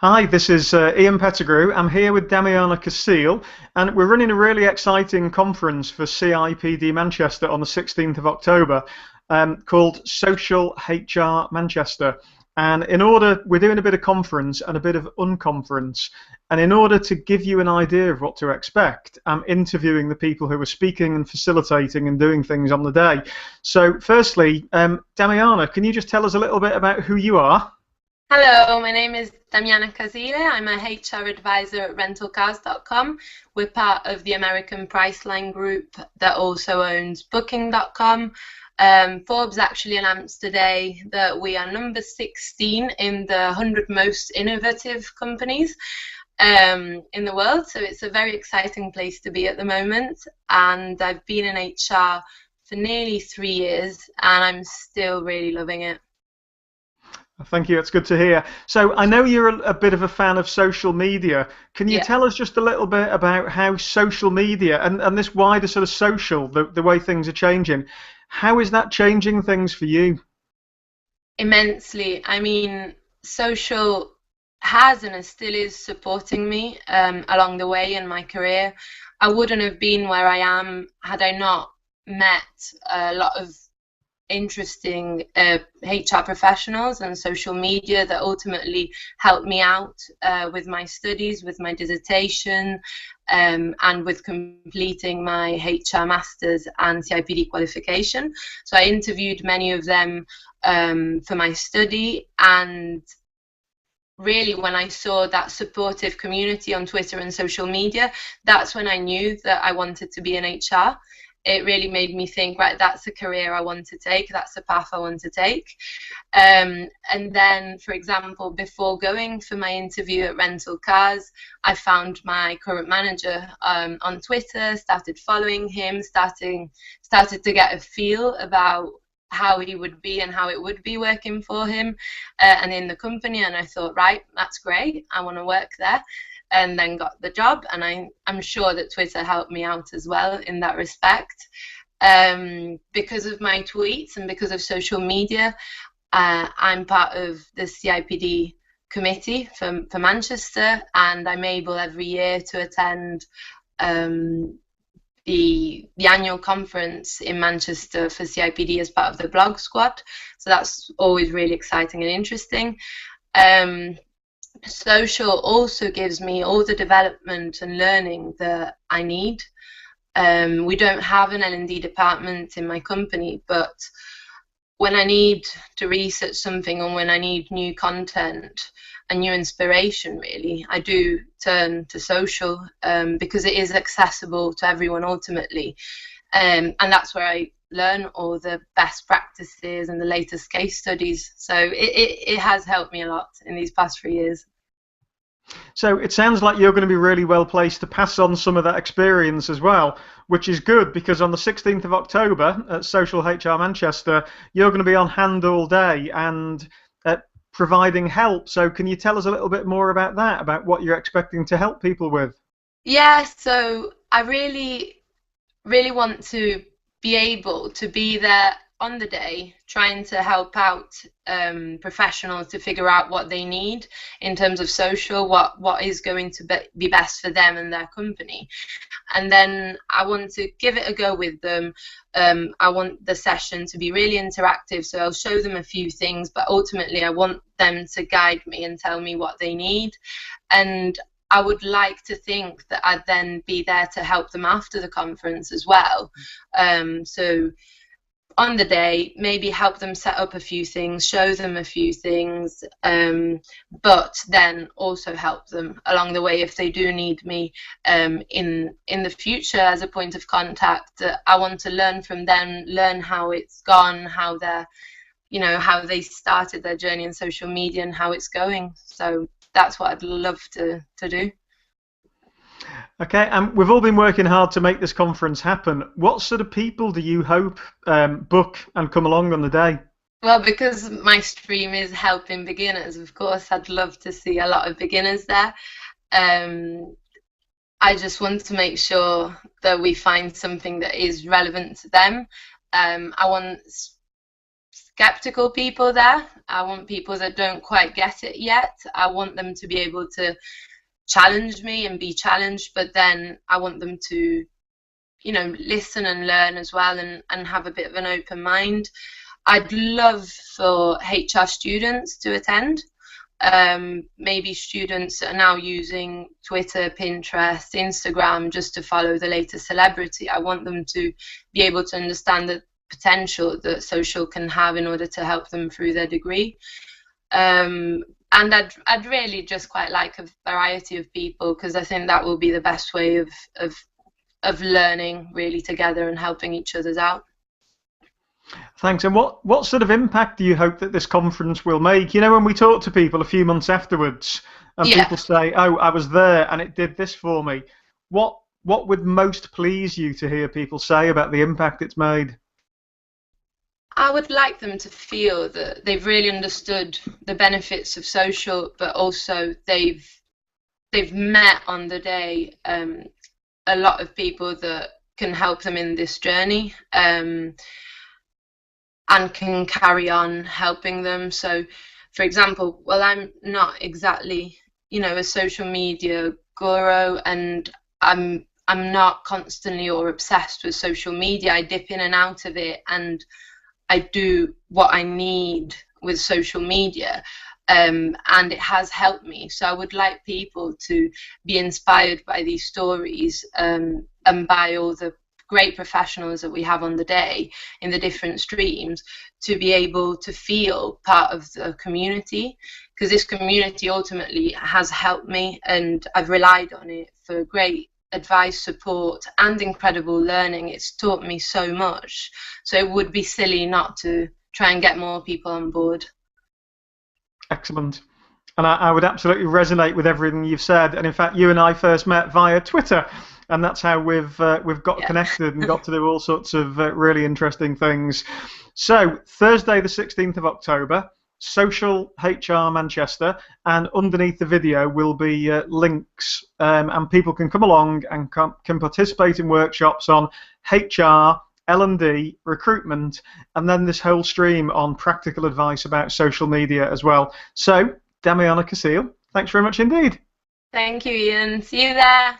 Hi, this is Ian Pettigrew. I'm here with Damiana Casile, and we're running a really exciting conference for CIPD Manchester on the 16th of October called Social HR Manchester. And we're doing a bit of conference and a bit of unconference. And in order to give you an idea of what to expect, I'm interviewing the people who are speaking and facilitating and doing things on the day. So, firstly, Damiana, can you just tell us a little bit about who you are? Hello, my name is Damiana Casile. I'm a HR advisor at rentalcars.com. We're part of the American Priceline group that also owns booking.com. Forbes actually announced today that we are number 16 in the 100 most innovative companies in the world. So it's a very exciting place to be at the moment. And I've been in HR for nearly 3 years and I'm still really loving it. Thank you. It's good to hear. So I know you're a bit of a fan of social media. Can you Yeah. tell us just a little bit about how social media and this wider sort of social, the way things are changing, how is that changing things for you? Immensely. I mean, social has and still is supporting me along the way in my career. I wouldn't have been where I am had I not met a lot of interesting HR professionals and social media that ultimately helped me out with my studies, with my dissertation, and with completing my HR Masters and CIPD qualification. So I interviewed many of them for my study, and really when I saw that supportive community on Twitter and social media, that's when I knew that I wanted to be in HR. It really made me think, right, that's a career I want to take, that's a path I want to take. And then, for example, before going for my interview at Rental Cars, I found my current manager on Twitter, started following him, started to get a feel about how he would be and how it would be working for him and in the company. And I thought, right, that's great, I want to work there. And then got the job, and I'm sure that Twitter helped me out as well in that respect. Because of my tweets and because of social media, I'm part of the CIPD committee for Manchester, and I'm able every year to attend the annual conference in Manchester for CIPD as part of the blog squad. So that's always really exciting and interesting. Social also gives me all the development and learning that I need. We don't have an L&D department in my company, but when I need to research something or when I need new content and new inspiration, really, I do turn to social because it is accessible to everyone ultimately. And that's where I learn all the best practices and the latest case studies. So it has helped me a lot in these past 3 years. So it sounds like you're going to be really well placed to pass on some of that experience as well, which is good because on the 16th of October at Social HR Manchester, you're going to be on hand all day and providing help. So can you tell us a little bit more about that, about what you're expecting to help people with? Yeah, so I really want to be able to be there on the day, trying to help out professionals to figure out what they need in terms of social, what is going to be best for them and their company. And then I want to give it a go with them. I want the session to be really interactive, so I'll show them a few things, but ultimately I want them to guide me and tell me what they need. And I would like to think that I'd then be there to help them after the conference as well. So on the day, maybe help them set up a few things, show them a few things, but then also help them along the way if they do need me in the future as a point of contact. I want to learn from them, learn how it's gone, how how they started their journey in social media and how it's going. So that's what I'd love to do. Okay, and we've all been working hard to make this conference happen. What sort of people do you hope book and come along on the day? Well, because my stream is helping beginners, of course, I'd love to see a lot of beginners there. I just want to make sure that we find something that is relevant to them. I want skeptical people there. I want people that don't quite get it yet. I want them to be able to challenge me and be challenged, but then I want them to, listen and learn as well, and have a bit of an open mind. I'd love for HR students to attend. Maybe students that are now using Twitter, Pinterest, Instagram just to follow the latest celebrity. I want them to be able to understand the potential that social can have in order to help them through their degree. And I'd really just quite like a variety of people, because I think that will be the best way of learning really together and helping each other out. Thanks. And what sort of impact do you hope that this conference will make? When we talk to people a few months afterwards, and Yeah. people say, "Oh, I was there and it did this for me," what would most please you to hear people say about the impact it's made? I would like them to feel that they've really understood the benefits of social, but also they've met on the day a lot of people that can help them in this journey, and can carry on helping them. So, for example, well, I'm not exactly, a social media guru, and I'm not constantly or obsessed with social media. I dip in and out of it, and I do what I need with social media, and it has helped me. So I would like people to be inspired by these stories, and by all the great professionals that we have on the day in the different streams, to be able to feel part of the community, because this community ultimately has helped me, and I've relied on it for great advice, support, and incredible learning. It's taught me so much, so it would be silly not to try and get more people on board. Excellent. And I would absolutely resonate with everything you've said. And in fact, you and I first met via Twitter, and that's how we've got connected and got to do all sorts of really interesting things. So Thursday, the 16th of October, Social HR Manchester, and underneath the video will be links, and people can come along and can participate in workshops on HR, L&D, recruitment, and then this whole stream on practical advice about social media as well. So, Damiana Casile, thanks very much indeed. Thank you, Ian. See you there.